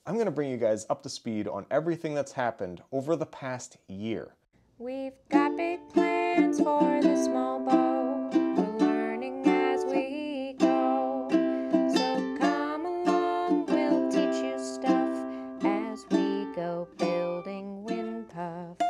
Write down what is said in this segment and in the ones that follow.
I'm going to bring you guys up to speed on everything that's happened over the past year. We've got big plans for the small boat. We're learning as we go. So come along, we'll teach you stuff as we go building Windpuff.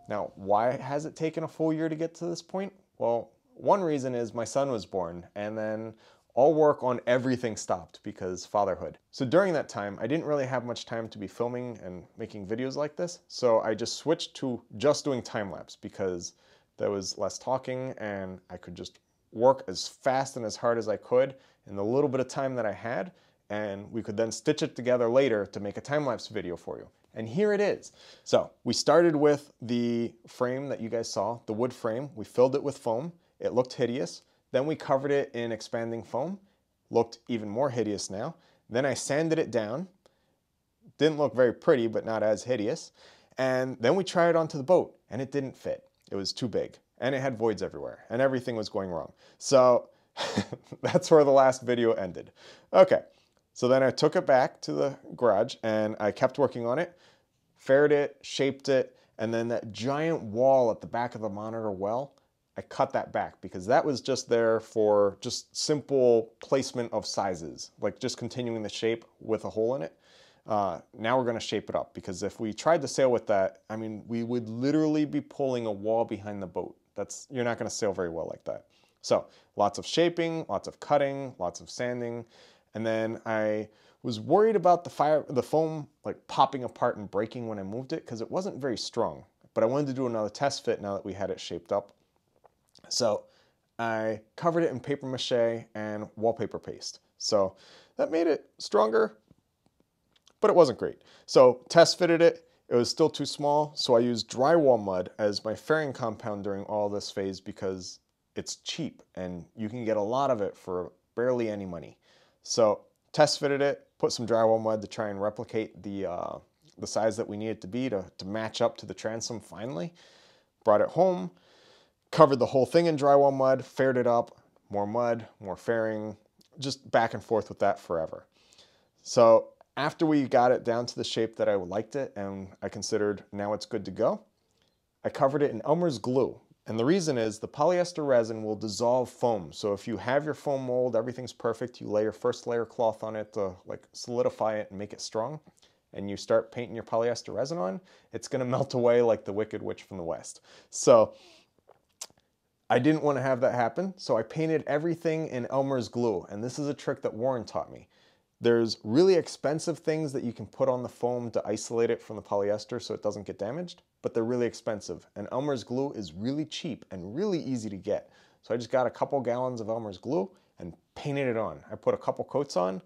Now, why has it taken a full year to get to this point? Well, one reason is my son was born, and then all work on everything stopped because fatherhood. So during that time, I didn't really have much time to be filming and making videos like this, so I just switched to just doing time-lapse because there was less talking and I could just work as fast and as hard as I could in the little bit of time that I had, and we could then stitch it together later to make a time-lapse video for you. And here it is. So we started with the frame that you guys saw, the wood frame. We filled it with foam. It looked hideous. Then we covered it in expanding foam. Looked even more hideous now. Then I sanded it down. Didn't look very pretty, but not as hideous. And then we tried it onto the boat, and it didn't fit. It was too big, and it had voids everywhere, and everything was going wrong. So that's where the last video ended. Okay. So then I took it back to the garage and I kept working on it, faired it, shaped it, and then that giant wall at the back of the monitor well, I cut that back because that was just there for just simple placement of sizes, like just continuing the shape with a hole in it. Now we're going to shape it up because if we tried to sail with that, I mean, we would literally be pulling a wall behind the boat. You're not going to sail very well like that. So lots of shaping, lots of cutting, lots of sanding. And then I was worried about the foam like popping apart and breaking when I moved it because it wasn't very strong. But I wanted to do another test fit now that we had it shaped up. So I covered it in paper mache and wallpaper paste. So that made it stronger, but it wasn't great. So test fitted it. It was still too small, so I used Drywall Mud as my fairing compound during all this phase because it's cheap and you can get a lot of it for barely any money. So test fitted it, put some drywall mud to try and replicate the size that we need it to be to match up to the transom finally. Brought it home, covered the whole thing in drywall mud, faired it up, mud, more fairing, just back and forth with that forever. So after we got it down to the shape that I liked it and I considered now it's good to go, I covered it in Elmer's glue. And the reason is the polyester resin will dissolve foam. So if you have your foam mold, everything's perfect, you lay your first layer cloth on it to like solidify it and make it strong, and you start painting your polyester resin on, it's gonna melt away like the Wicked Witch from the West. So I didn't want to have that happen, so I painted everything in Elmer's glue. And this is a trick that Warren taught me. There's really expensive things that you can put on the foam to isolate it from the polyester so it doesn't get damaged, but they're really expensive. And Elmer's glue is really cheap and really easy to get. So I just got a couple gallons of Elmer's glue and painted it on. I put a couple coats on,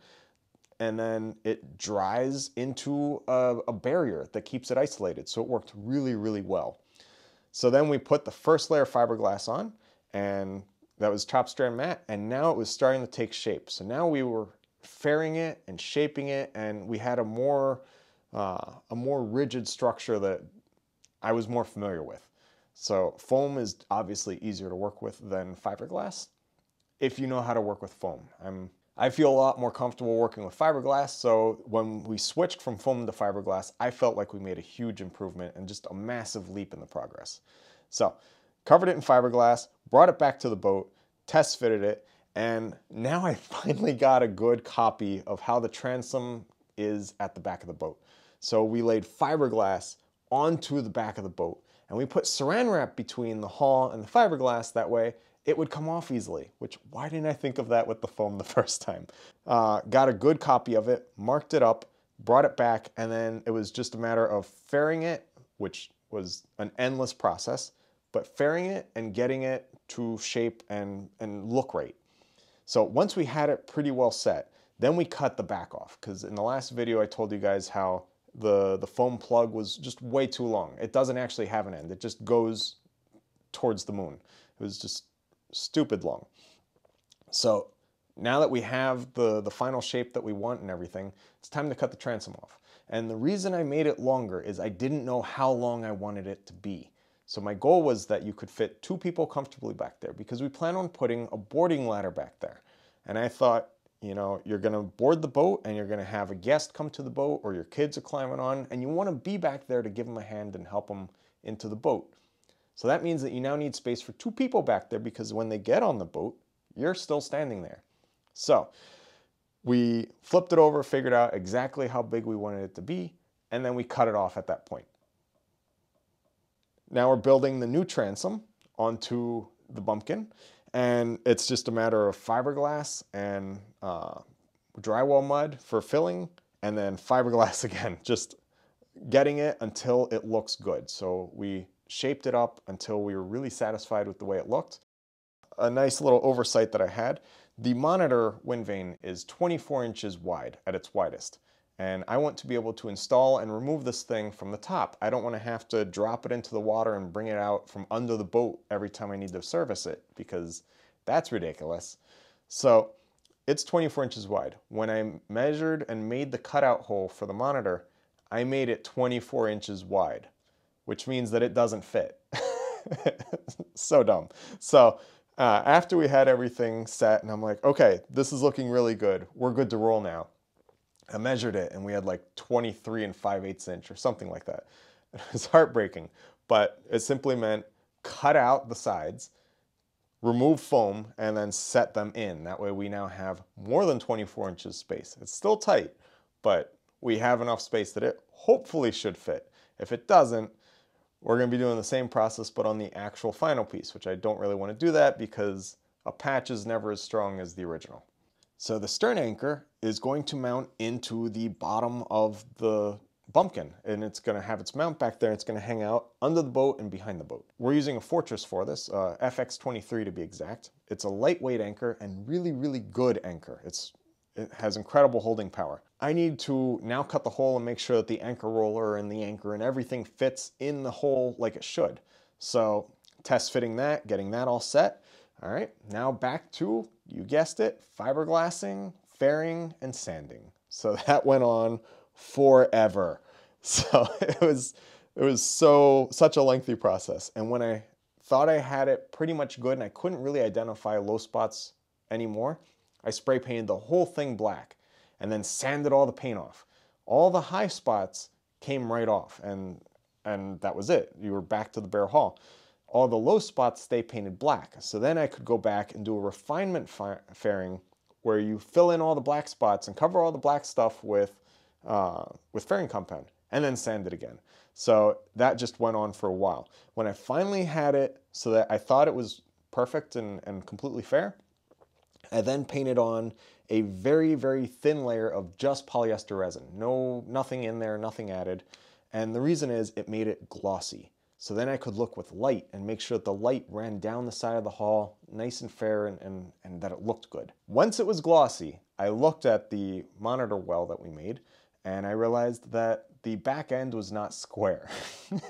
and then it dries into a barrier that keeps it isolated. So it worked really, really well. So then we put the first layer of fiberglass on, and that was top strand matte, and now it was starting to take shape. So now we were fairing it and shaping it, and we had a more rigid structure that I was more familiar with. So foam is obviously easier to work with than fiberglass if you know how to work with foam. I feel a lot more comfortable working with fiberglass, so when we switched from foam to fiberglass, I felt like we made a huge improvement and just a massive leap in the progress. So covered it in fiberglass, brought it back to the boat, test fitted it, and now I finally got a good copy of how the transom is at the back of the boat. So we laid fiberglass onto the back of the boat, and we put saran wrap between the hull and the fiberglass. That way it would come off easily, which why didn't I think of that with the foam the first time? Got a good copy of it, marked it up, brought it back, and then it was just a matter of fairing it, which was an endless process, but fairing it and getting it to shape and look right. So once we had it pretty well set, then we cut the back off, because in the last video I told you guys how the foam plug was just way too long. It doesn't actually have an end. It just goes towards the moon. It was just stupid long. So now that we have the final shape that we want and everything, it's time to cut the transom off. And the reason I made it longer is I didn't know how long I wanted it to be. So my goal was that you could fit 2 people comfortably back there, because we plan on putting a boarding ladder back there. And I thought You know, you're gonna board the boat and you're gonna have a guest come to the boat or your kids are climbing on and you wanna be back there to give them a hand and help them into the boat. So that means that you now need space for 2 people back there because when they get on the boat, you're still standing there. So we flipped it over, figured out exactly how big we wanted it to be, and then we cut it off at that point. Now we're building the new transom onto the bumpkin, and it's just a matter of fiberglass and drywall mud for filling, and then fiberglass again, just getting it until it looks good. So we shaped it up until we were really satisfied with the way it looked. A nice little oversight that I had, the monitor wind vane is 24 inches wide at its widest. And I want to be able to install and remove this thing from the top. I don't want to have to drop it into the water and bring it out from under the boat every time I need to service it because that's ridiculous. So it's 24 inches wide. When I measured and made the cutout hole for the monitor, I made it 24 inches wide, which means that it doesn't fit. So dumb. So after we had everything set and I'm like, okay, this is looking really good. We're good to roll now. I measured it and we had like 23 5/8 inch or something like that. It was heartbreaking, but it simply meant cut out the sides, remove foam, and then set them in. That way we now have more than 24 inches space. It's still tight, but we have enough space that it hopefully should fit. If it doesn't, we're going to be doing the same process, but on the actual final piece, which I don't really want to do that because a patch is never as strong as the original. So the stern anchor is going to mount into the bottom of the bumpkin, and it's going to have its mount back there. It's going to hang out under the boat and behind the boat. We're using a Fortress for this, FX23 to be exact. It's a lightweight anchor and really, really good anchor. It has incredible holding power. I need to now cut the hole and make sure that the anchor roller and the anchor and everything fits in the hole like it should. So test fitting that, getting that all set. All right, now back to, you guessed it, fiberglassing, fairing, and sanding. So that went on forever. So it was such a lengthy process. And when I thought I had it pretty much good and I couldn't really identify low spots anymore, I spray painted the whole thing black and then sanded all the paint off. All the high spots came right off and that was it. You were back to the bare hull. All the low spots stay painted black. So then I could go back and do a refinement fairing where you fill in all the black spots and cover all the black stuff with fairing compound and then sand it again. So that just went on for a while. When I finally had it so that I thought it was perfect and completely fair, I then painted on a very, very thin layer of just polyester resin. Nothing in there, nothing added. And the reason is it made it glossy. So then I could look with light and make sure that the light ran down the side of the hull, nice and fair, and that it looked good. Once it was glossy, I looked at the monitor well that we made, and I realized that the back end was not square.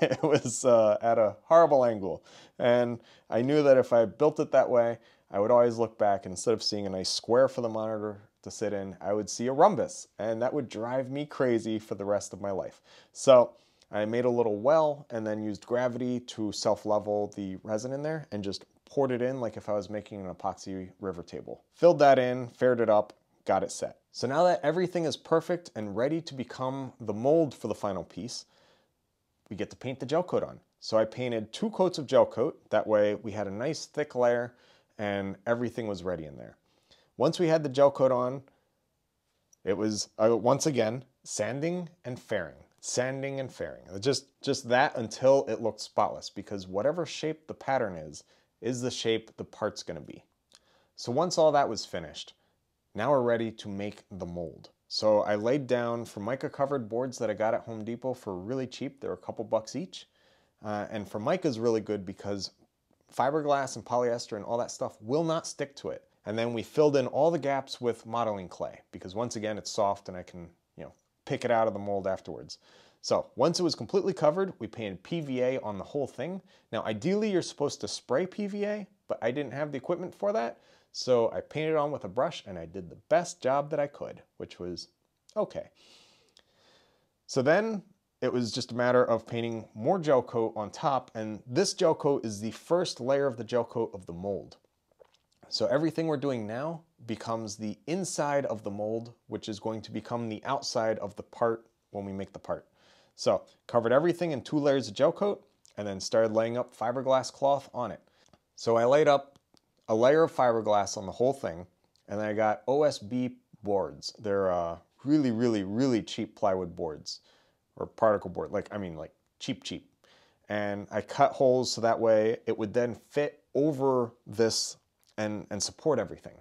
It was at a horrible angle. And I knew that if I built it that way, I would always look back, and instead of seeing a nice square for the monitor to sit in, I would see a rhombus, and that would drive me crazy for the rest of my life. So I made a little well and then used gravity to self-level the resin in there and just poured it in like if I was making an epoxy river table. Filled that in, faired it up, got it set. So now that everything is perfect and ready to become the mold for the final piece, we get to paint the gel coat on. So I painted 2 coats of gel coat. That way we had a nice thick layer and everything was ready in there. Once we had the gel coat on, it was, once again, sanding and fairing. Sanding and fairing. Just that until it looked spotless, because whatever shape the pattern is the shape the part's going to be. So once all that was finished, now we're ready to make the mold. So I laid down Formica covered boards that I got at Home Depot for really cheap. They were a couple bucks each. And Formica is really good because fiberglass and polyester and all that stuff will not stick to it. And then we filled in all the gaps with modeling clay because once again it's soft and I can, pick it out of the mold afterwards. So once it was completely covered, we painted PVA on the whole thing. Now ideally you're supposed to spray PVA, but I didn't have the equipment for that. So I painted it on with a brush and I did the best job that I could, which was okay. So then it was just a matter of painting more gel coat on top, and this gel coat is the first layer of the gel coat of the mold. So everything we're doing now becomes the inside of the mold, which is going to become the outside of the part when we make the part. So covered everything in 2 layers of gel coat and then started laying up fiberglass cloth on it. So I laid up a layer of fiberglass on the whole thing, and then I got OSB boards. They're really, really, really cheap plywood boards, or particle board, like cheap. And I cut holes so that way it would then fit over this and support everything.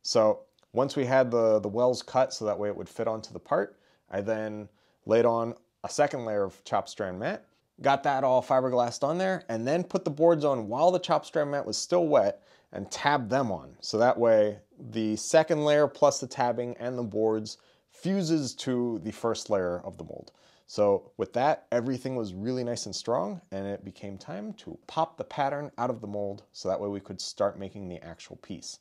So once we had the wells cut so that way it would fit onto the part, I then laid on a second layer of chopped strand mat, got that all fiberglassed on there, and then put the boards on while the chopped strand mat was still wet and tabbed them on. So that way the second layer plus the tabbing and the boards fuses to the first layer of the mold. So with that, everything was really nice and strong, and it became time to pop the pattern out of the mold so that way we could start making the actual piece.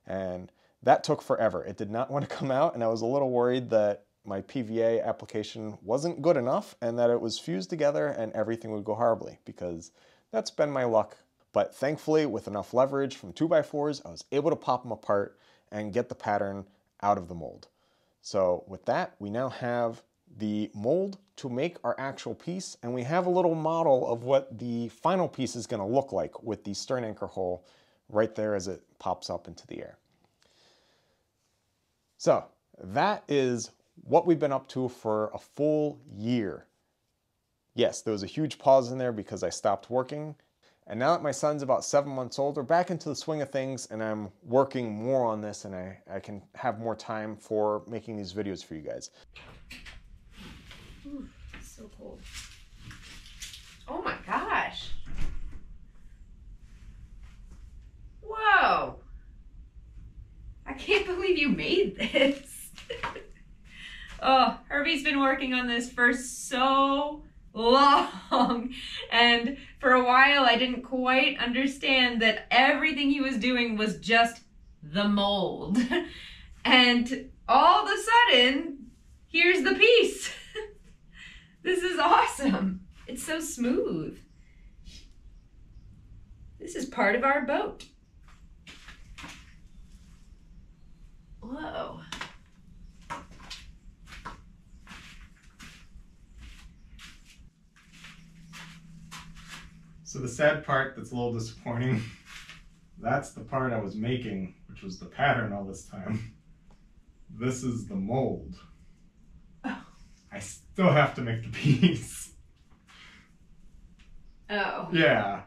And that took forever. It did not want to come out, and I was a little worried that my PVA application wasn't good enough and that it was fused together and everything would go horribly, because that's been my luck. But thankfully, with enough leverage from 2x4s, I was able to pop them apart and get the pattern out of the mold. So with that, we now have the mold to make our actual piece, and we have a little model of what the final piece is going to look like with the stern anchor hole right there as it pops up into the air. So that is what we've been up to for a full year. Yes, there was a huge pause in there because I stopped working. And now that my son's about 7 months old, we're back into the swing of things, and I'm working more on this, and I can have more time for making these videos for you guys. Ooh, it's so cold. Oh my gosh. Whoa. I can't believe you made this. Oh, Herby's been working on this for so long, and for a while I didn't quite understand that everything he was doing was just the mold. And all of a sudden, here's the piece. This is awesome. It's so smooth. This is part of our boat. Whoa. So the sad part that's a little disappointing, that's the part I was making, which was the pattern all this time. This is the mold. Oh. I still have to make the piece. Oh. Yeah.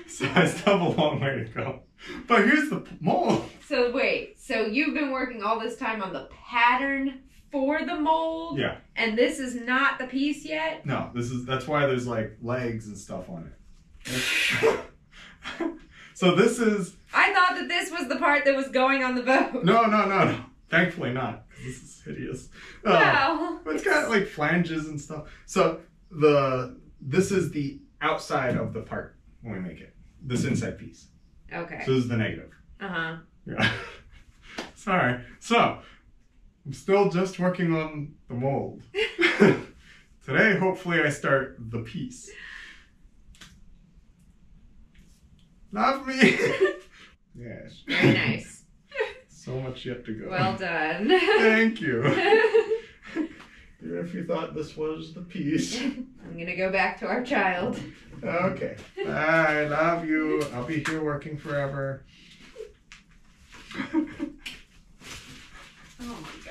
So I still have a long way to go. But here's the mold. So wait, so you've been working all this time on the pattern for the mold? Yeah. And this is not the piece yet? No, that's why there's like legs and stuff on it. So this is... I thought that this was the part that was going on the boat. No. Thankfully not, because this is hideous. Wow. It's got like flanges and stuff. So this is the outside of the part when we make it. This inside piece. Okay. So this is the negative. Uh-huh. Yeah. Sorry. So, I'm still just working on the mold. Today, hopefully I start the piece. Love me! Yes. Very nice. So much yet to go. Well done. Thank you. Even if you thought this was the piece. I'm gonna go back to our child. Okay. I love you. I'll be here working forever. Oh my